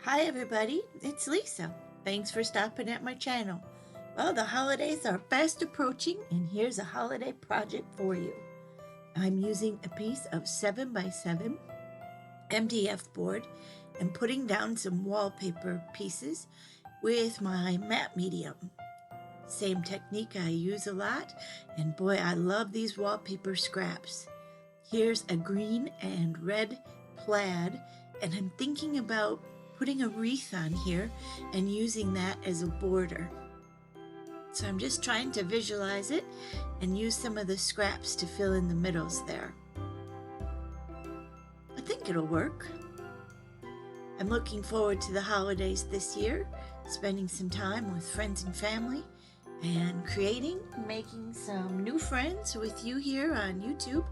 Hi everybody, it's Lisa. Thanks for stopping at my channel. Well, the holidays are fast approaching and here's a holiday project for you. I'm using a piece of 7x7 MDF board and putting down some wallpaper pieces with my matte medium. Same technique I use a lot, and boy, I love these wallpaper scraps. Here's a green and red plaid, and I'm thinking about putting a wreath on here and using that as a border. So I'm just trying to visualize it and use some of the scraps to fill in the middles there. I think it'll work. I'm looking forward to the holidays this year, spending some time with friends and family, and creating, making some new friends with you here on YouTube.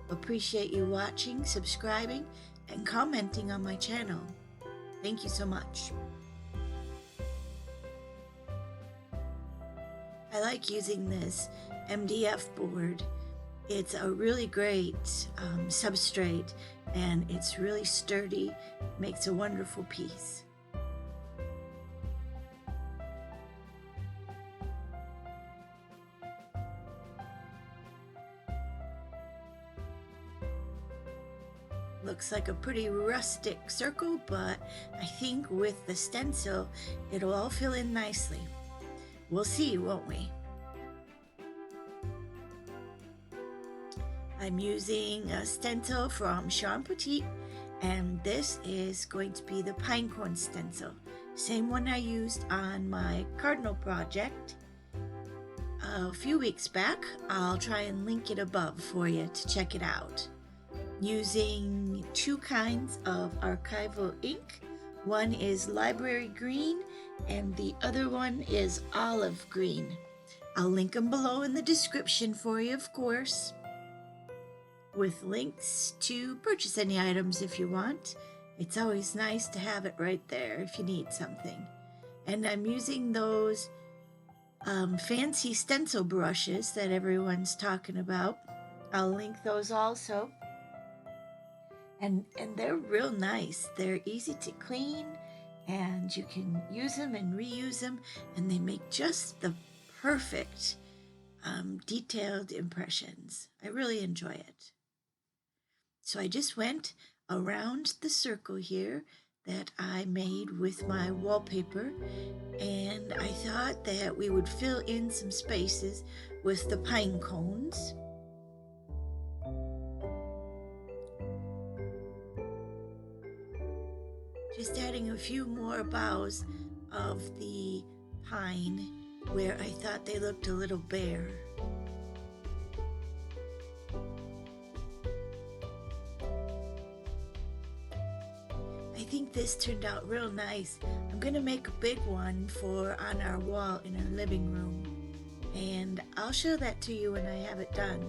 Appreciate you watching, subscribing, and commenting on my channel. Thank you so much. I like using this MDF board. It's a really great substrate, and it's really sturdy. Makes a wonderful piece. Looks like a pretty rustic circle, but I think with the stencil, it'll all fill in nicely. We'll see, won't we? I'm using a stencil from Sean Petit, and this is going to be the pinecone stencil. Same one I used on my cardinal project a few weeks back. I'll try and link it above for you to check it out. Using two kinds of archival ink. One is library green and the other one is olive green. I'll link them below in the description for you, of course, with links to purchase any items if you want. It's always nice to have it right there if you need something. And I'm using those fancy stencil brushes that everyone's talking about. I'll link those also. And they're real nice. They're easy to clean, and you can use them and reuse them, and they make just the perfect detailed impressions. I really enjoy it. So I just went around the circle here that I made with my wallpaper, and I thought that we would fill in some spaces with the pine cones. Just adding a few more boughs of the pine where I thought they looked a little bare. I think this turned out real nice. I'm gonna make a big one for on our wall in our living room, and I'll show that to you when I have it done.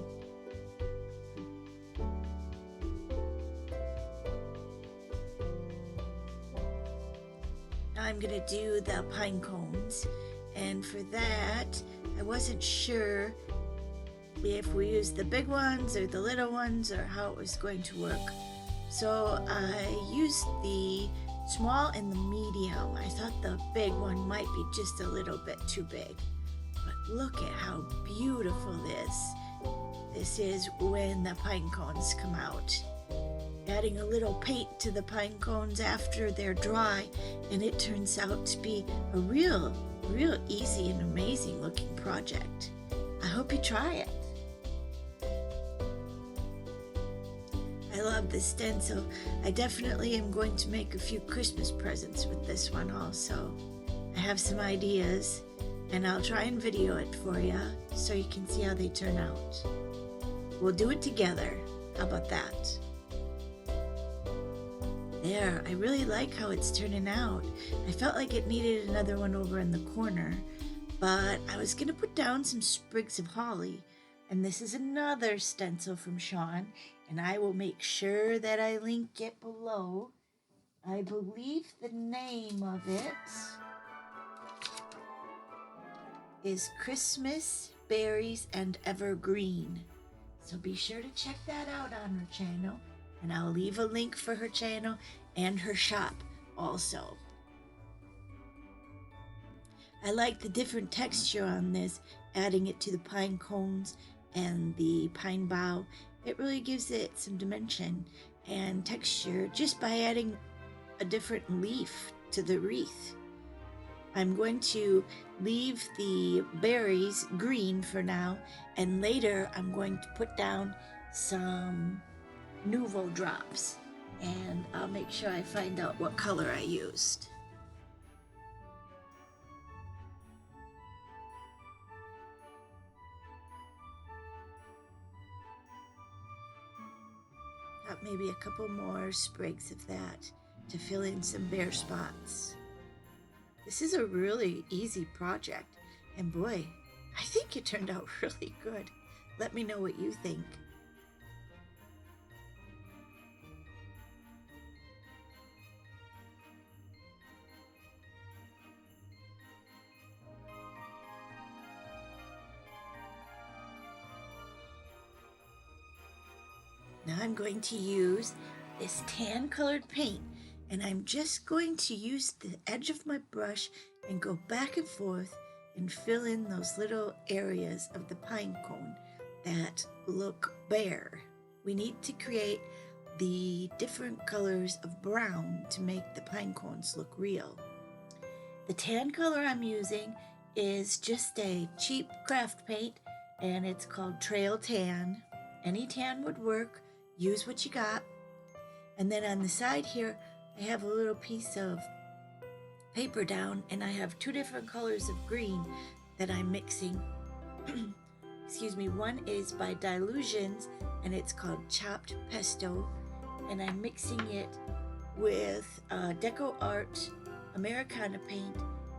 I'm gonna do the pine cones, and for that I wasn't sure if we used the big ones or the little ones or how it was going to work, so I used the small and the medium. I thought the big one might be just a little bit too big, but look at how beautiful this is when the pine cones come out. Adding a little paint to the pine cones after they're dry, and it turns out to be a real easy and amazing looking project. I hope you try it. I love this stencil. I definitely am going to make a few Christmas presents with this one also. I have some ideas, and I'll try and video it for you so you can see how they turn out. We'll do it together. How about that? There, I really like how it's turning out. I felt like it needed another one over in the corner, but I was gonna put down some sprigs of holly, and this is another stencil from Sean, and I will make sure that I link it below. I believe the name of it is Christmas Berries and Evergreen. So be sure to check that out on her channel. And I'll leave a link for her channel and her shop also. I like the different texture on this, adding it to the pine cones and the pine bough. It really gives it some dimension and texture just by adding a different leaf to the wreath. I'm going to leave the berries green for now, and later I'm going to put down some Nuvo drops, and I'll make sure I find out what color I used. Got maybe a couple more sprigs of that to fill in some bare spots. This is a really easy project, and boy, I think it turned out really good. Let me know what you think. Now I'm going to use this tan colored paint, and I'm just going to use the edge of my brush and go back and forth and fill in those little areas of the pine cone that look bare. We need to create the different colors of brown to make the pine cones look real. The tan color I'm using is just a cheap craft paint, and it's called Trail Tan. Any tan would work. Use what you got. And then on the side here, I have a little piece of paper down, and I have two different colors of green that I'm mixing. Excuse me, one is by Dylusions, and it's called Chopped Pesto, and I'm mixing it with Deco Art Americana paint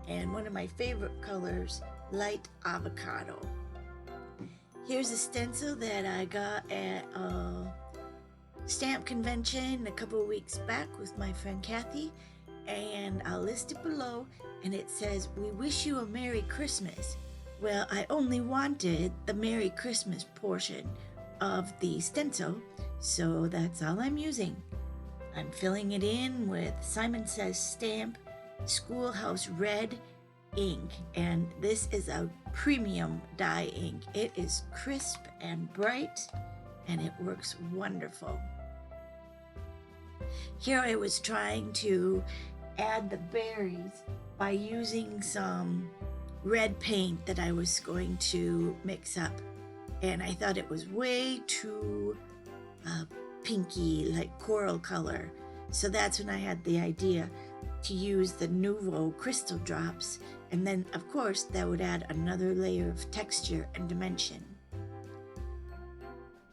and one of my favorite colors, Light Avocado. Here's a stencil that I got at stamp convention a couple of weeks back with my friend Kathy, and I'll list it below, and it says, "We wish you a Merry Christmas." Well, I only wanted the Merry Christmas portion of the stencil, so that's all I'm using. I'm filling it in with Simon Says Stamp Schoolhouse Red ink, and this is a premium dye ink. It is crisp and bright, and it works wonderful. Here I was trying to add the berries by using some red paint that I was going to mix up, and I thought it was way too pinky, like coral color. So that's when I had the idea to use the Nuvo crystal drops, and then of course that would add another layer of texture and dimension.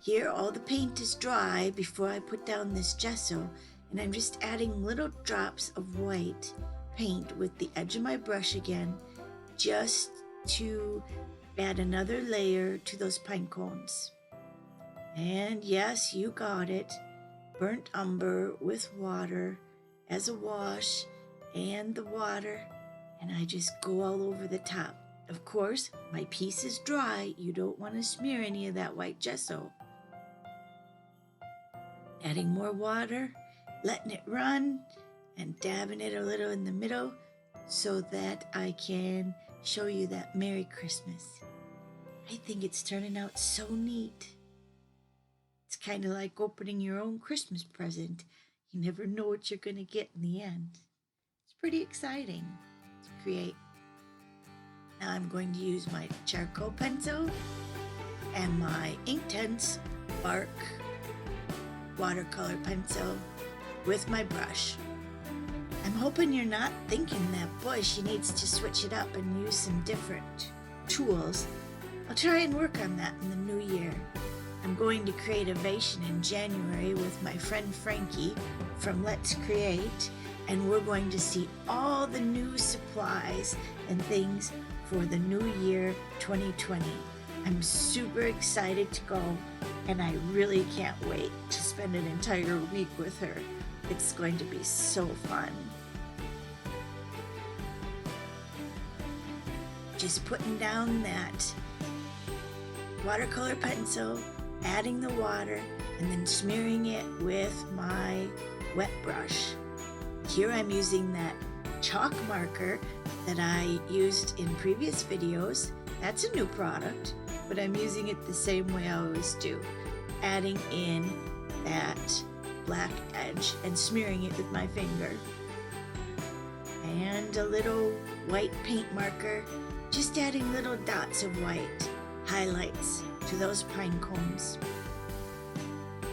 Here all the paint is dry before I put down this gesso, and I'm just adding little drops of white paint with the edge of my brush again, just to add another layer to those pine cones. And yes, you got it, burnt umber with water as a wash, and the water, and I just go all over the top. Of course, my piece is dry. You don't want to smear any of that white gesso. Adding more water, letting it run, and dabbing it a little in the middle so that I can show you that Merry Christmas. I think it's turning out so neat. It's kind of like opening your own Christmas present. You never know what you're going to get in the end. It's pretty exciting to create. Now I'm going to use my charcoal pencil and my Inktense bark watercolor pencil with my brush. I'm hoping you're not thinking that, boy, she needs to switch it up and use some different tools. I'll try and work on that in the new year. I'm going to create a Ovation in January with my friend Frankie from Let's Create, and we're going to see all the new supplies and things for the new year 2020. I'm super excited to go, and I really can't wait to spend an entire week with her. It's going to be so fun. Just putting down that watercolor pencil, adding the water, and then smearing it with my wet brush. Here I'm using that chalk marker that I used in previous videos. That's a new product, but I'm using it the same way I always do, adding in that black edge and smearing it with my finger. And a little white paint marker, just adding little dots of white highlights to those pine cones.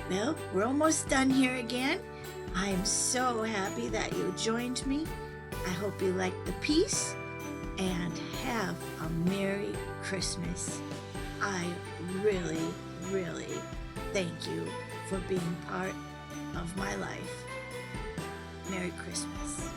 Well, we're almost done here again. I am so happy that you joined me. I hope you liked the piece, and have a Merry Christmas. I really, really thank you for being part of my life. Merry Christmas.